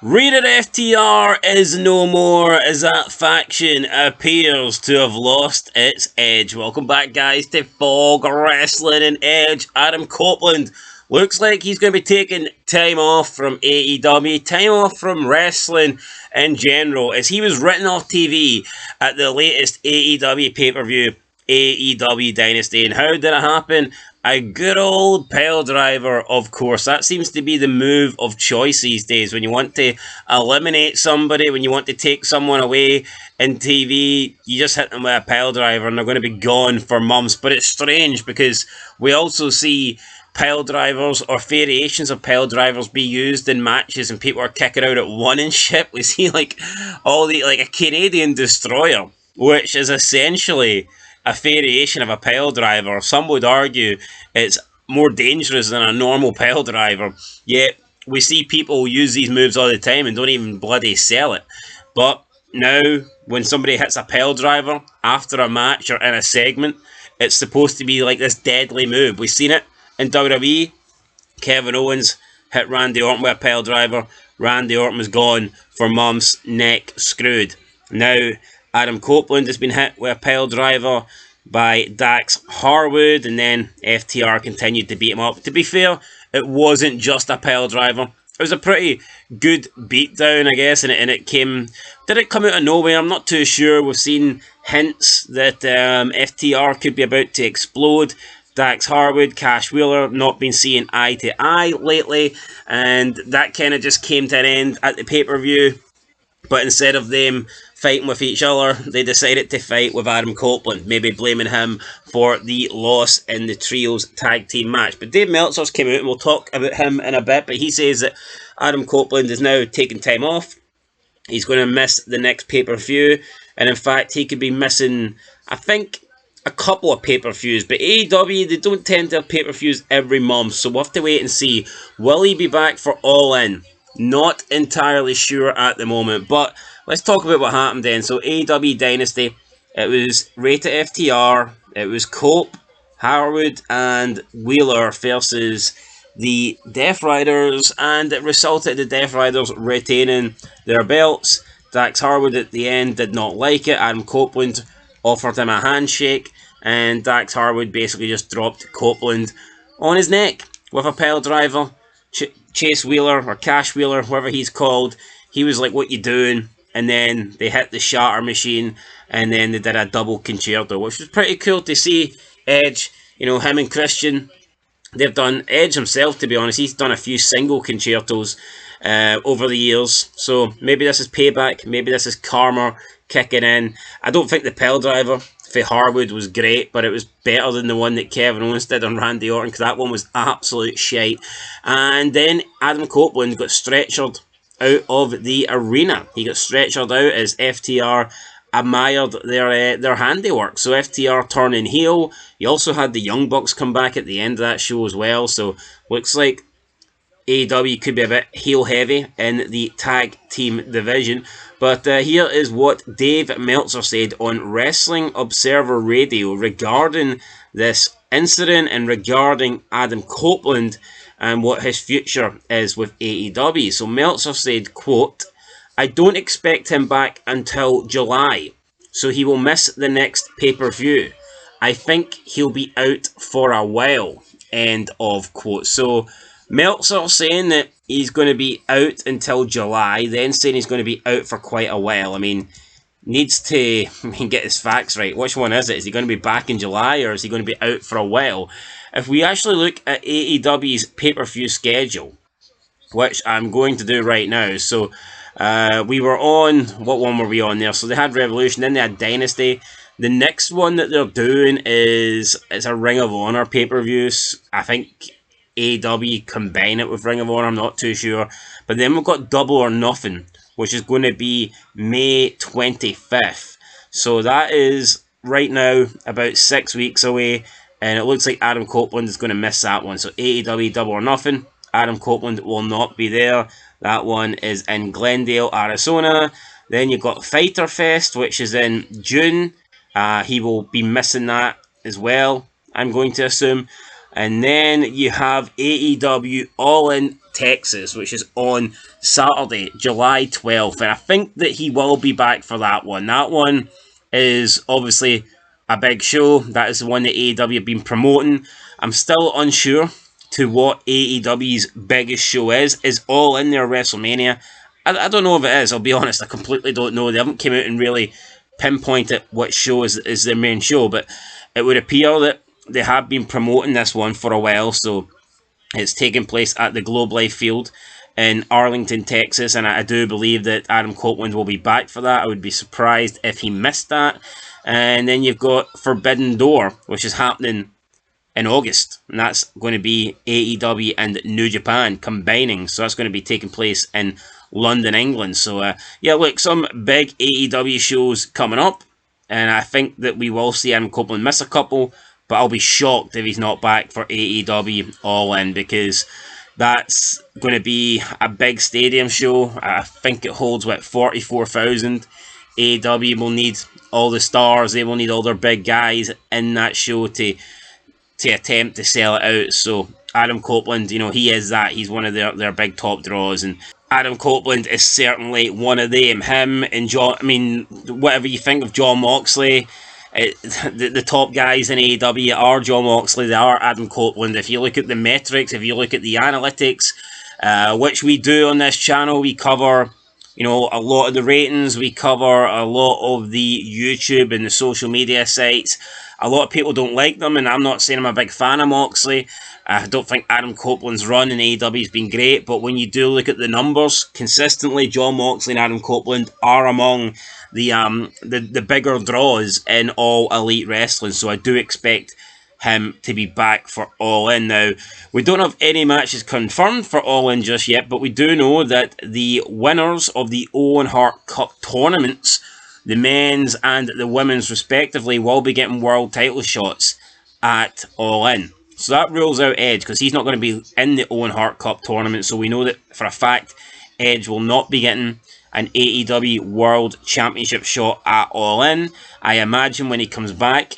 Rated FTR is no more as that faction appears to have lost its edge. Welcome back, guys, to Fog Wrestling and Edge. Adam Copeland looks like he's going to be taking time off from AEW, time off from wrestling in general, as he was written off TV at the latest AEW pay-per-view, AEW Dynasty. And how did it happen? A good old pile driver, of course. That seems to be the move of choice these days. When you want to eliminate somebody, when you want to take someone away in TV, you just hit them with a pile driver and they're going to be gone for months. But it's strange because we also see pile drivers or variations of pile drivers be used in matches and people are kicking out at one and shit. We see like a Canadian destroyer, which is essentially a variation of a pile driver. Some would argue it's more dangerous than a normal pile driver. Yet we see people use these moves all the time and don't even bloody sell it. But now, when somebody hits a pile driver after a match or in a segment, it's supposed to be like this deadly move. We've seen it in WWE. Kevin Owens hit Randy Orton with a pile driver. Randy Orton was gone for months, neck screwed. Now, Adam Copeland has been hit with a pile driver by Dax Harwood, and then FTR continued to beat him up. To be fair, it wasn't just a pile driver. It was a pretty good beatdown, I guess, and it came... Did it come out of nowhere? I'm not too sure. We've seen hints that FTR could be about to explode. Dax Harwood, Cash Wheeler, not been seeing eye to eye lately, and that kind of just came to an end at the pay-per-view. But instead of them fighting with each other, they decided to fight with Adam Copeland, maybe blaming him for the loss in the Trios tag team match. But Dave Meltzer's came out, and we'll talk about him in a bit, but he says that Adam Copeland is now taking time off. He's going to miss the next pay-per-view, and in fact, he could be missing, I think, a couple of pay-per-views. But AEW, they don't tend to have pay-per-views every month, so we'll have to wait and see. Will he be back for All In? Not entirely sure at the moment, but let's talk about what happened then. So AEW Dynasty, it was Rated FTR, it was Cope, Harwood and Wheeler versus the Death Riders, and it resulted in the Death Riders retaining their belts. Dax Harwood at the end did not like it. Adam Copeland offered him a handshake, and Dax Harwood basically just dropped Copeland on his neck with a pile driver. Chase Wheeler, or Cash Wheeler, whoever he's called, he was like, "What you doing?" And then they hit the shatter machine, and then they did a double concerto, which was pretty cool to see. Edge, him and Christian, they've done, Edge himself, to be honest, he's done a few single concertos over the years, so maybe this is payback, maybe this is karma kicking in. I don't think the pile driver for Harwood was great, but it was better than the one that Kevin Owens did on Randy Orton, because that one was absolute shite. And then Adam Copeland got stretchered out of the arena. He got stretchered out as FTR admired their handiwork. So FTR turning heel. You also had the Young Bucks come back at the end of that show as well. So looks like AEW could be a bit heel heavy in the tag team division. But here is what Dave Meltzer said on Wrestling Observer Radio regarding this incident and regarding Adam Copeland and what his future is with AEW. So Meltzer said, quote, "I don't expect him back until July, so he will miss the next pay-per-view. I think he'll be out for a while," end of quote. So Meltzer saying that he's going to be out until July, then saying he's going to be out for quite a while. I mean, needs to get his facts right. Which one is it? Is he going to be back in July, or is he going to be out for a while? If we actually look at AEW's pay-per-view schedule, which I'm going to do right now, so we were on, what one were we on there? So they had Revolution, then they had Dynasty. The next one that they're doing is a Ring of Honor pay-per-view. I think AEW combine it with Ring of Honor, I'm not too sure. But then we've got Double or Nothing, which is going to be May 25th. So that is right now about 6 weeks away, and it looks like Adam Copeland is going to miss that one. So AEW Double or Nothing, Adam Copeland will not be there. That one is in Glendale, Arizona. Then you've got Fighter Fest, which is in June. He will be missing that as well, I'm going to assume. And then you have AEW All In Texas, which is on Saturday, July 12th. And I think that he will be back for that one. That one is obviously a big show. That is the one that AEW have been promoting. I'm still unsure to what AEW's biggest show is. Is All In their WrestleMania? I don't know if it is. I'll be honest. I completely don't know. They haven't came out and really pinpointed what show is their main show. But it would appear that they have been promoting this one for a while. So it's taking place at the Globe Life Field in Arlington, Texas, and I do believe that Adam Copeland will be back for that. I would be surprised if he missed that. And then you've got Forbidden Door, which is happening in August, and that's going to be AEW and New Japan combining, so that's going to be taking place in London, England. So yeah, look, some big AEW shows coming up, and I think that we will see Adam Copeland miss a couple, but I'll be shocked if he's not back for AEW All In, because that's going to be a big stadium show. I think it holds, 44,000. AEW will need all the stars, they will need all their big guys in that show to attempt to sell it out. So Adam Copeland, he is that. He's one of their big top draws, and Adam Copeland is certainly one of them. Him and John, whatever you think of John Moxley, the top guys in AEW are John Moxley, they are Adam Copeland. If you look at the metrics, if you look at the analytics, which we do on this channel, we cover a lot of the ratings, we cover a lot of the YouTube and the social media sites. A lot of people don't like them, and I'm not saying I'm a big fan of Moxley. I don't think Adam Copeland's run in AEW has been great, but when you do look at the numbers, consistently John Moxley and Adam Copeland are among the bigger draws in All Elite Wrestling, so I do expect him to be back for All In. Now, we don't have any matches confirmed for All In just yet, but we do know that the winners of the Owen Hart Cup tournaments, the men's and the women's respectively, will be getting world title shots at All In. So that rules out Edge, because he's not going to be in the Owen Hart Cup tournament, so we know that for a fact Edge will not be getting an AEW World Championship shot at All In. I imagine when he comes back,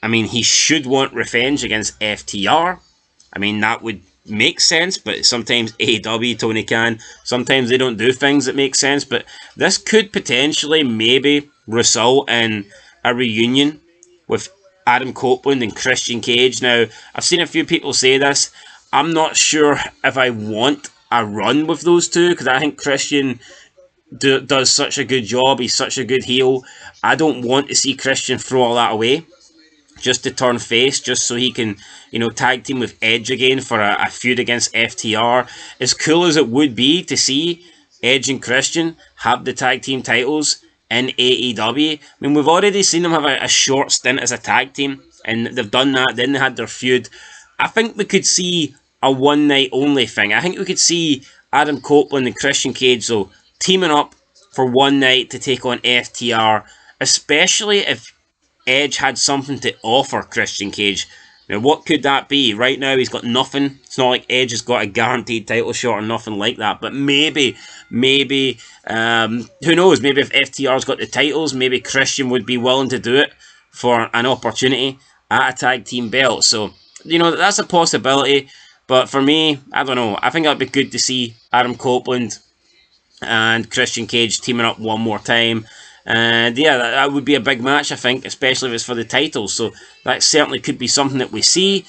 he should want revenge against FTR. That would make sense, but sometimes AEW, Tony Khan, sometimes they don't do things that make sense, but this could potentially maybe result in a reunion with Adam Copeland and Christian Cage. Now, I've seen a few people say this. I'm not sure if I want a run with those two, because I think Christian does such a good job. He's such a good heel. I don't want to see Christian throw all that away just to turn face, just so he can, tag team with Edge again for a feud against FTR. As cool as it would be to see Edge and Christian have the tag team titles in AEW, we've already seen them have a short stint as a tag team, and they've done that, then they had their feud. I think we could see a one night only thing. I think we could see Adam Copeland and Christian Cage, though, teaming up for one night to take on FTR, especially if Edge had something to offer Christian Cage. Now, what could that be? Right now, he's got nothing. It's not like Edge has got a guaranteed title shot or nothing like that. But maybe, who knows? Maybe if FTR's got the titles, maybe Christian would be willing to do it for an opportunity at a tag team belt. So, that's a possibility. But for me, I don't know. I think it'd be good to see Adam Copeland and Christian Cage teaming up one more time. And yeah, that would be a big match, I think, especially if it's for the titles. So that certainly could be something that we see.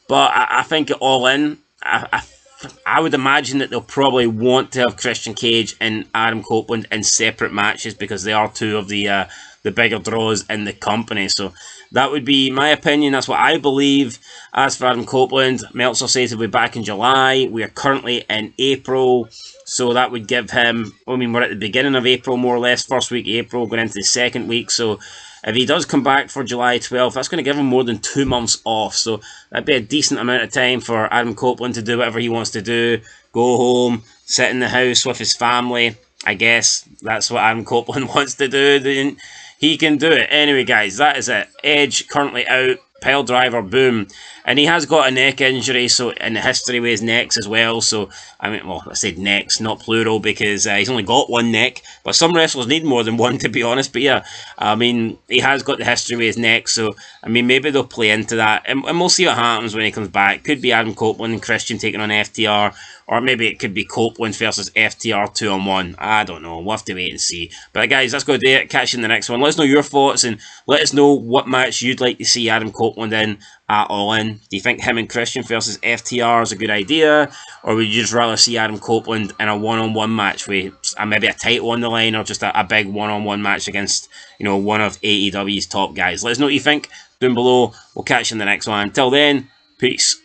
But I think at All In, I would imagine that they'll probably want to have Christian Cage and Adam Copeland in separate matches, because they are two of the bigger draws in the company. So that would be my opinion. That's what I believe. As for Adam Copeland, Meltzer says he'll be back in July. We are currently in April. So that would give him, we're at the beginning of April, more or less, first week of April, going into the second week. So if he does come back for July 12th, that's going to give him more than 2 months off. So that'd be a decent amount of time for Adam Copeland to do whatever he wants to do. Go home, sit in the house with his family. I guess that's what Adam Copeland wants to do. Then he can do it. Anyway, guys, that is it. Edge currently out, pile driver, boom. And he has got a neck injury, so in history with his necks as well. So, I mean, well, I said necks, not plural, because he's only got one neck. But some wrestlers need more than one, to be honest. But yeah, I mean, he has got the history with his neck. So, I mean, maybe they'll play into that. And we'll see what happens when he comes back. Could be Adam Copeland and Christian taking on FTR. Or maybe it could be Copeland versus FTR 2-on-1. I don't know. We'll have to wait and see. But guys, let's go do it. Catch you in the next one. Let us know your thoughts and let us know what match you'd like to see Adam Copeland in at All In. Do you think him and Christian versus FTR is a good idea? Or would you just rather see Adam Copeland in a one-on-one match with maybe a title on the line or just a big one-on-one match against, you know, one of AEW's top guys? Let us know what you think down below. We'll catch you in the next one. Until then, peace.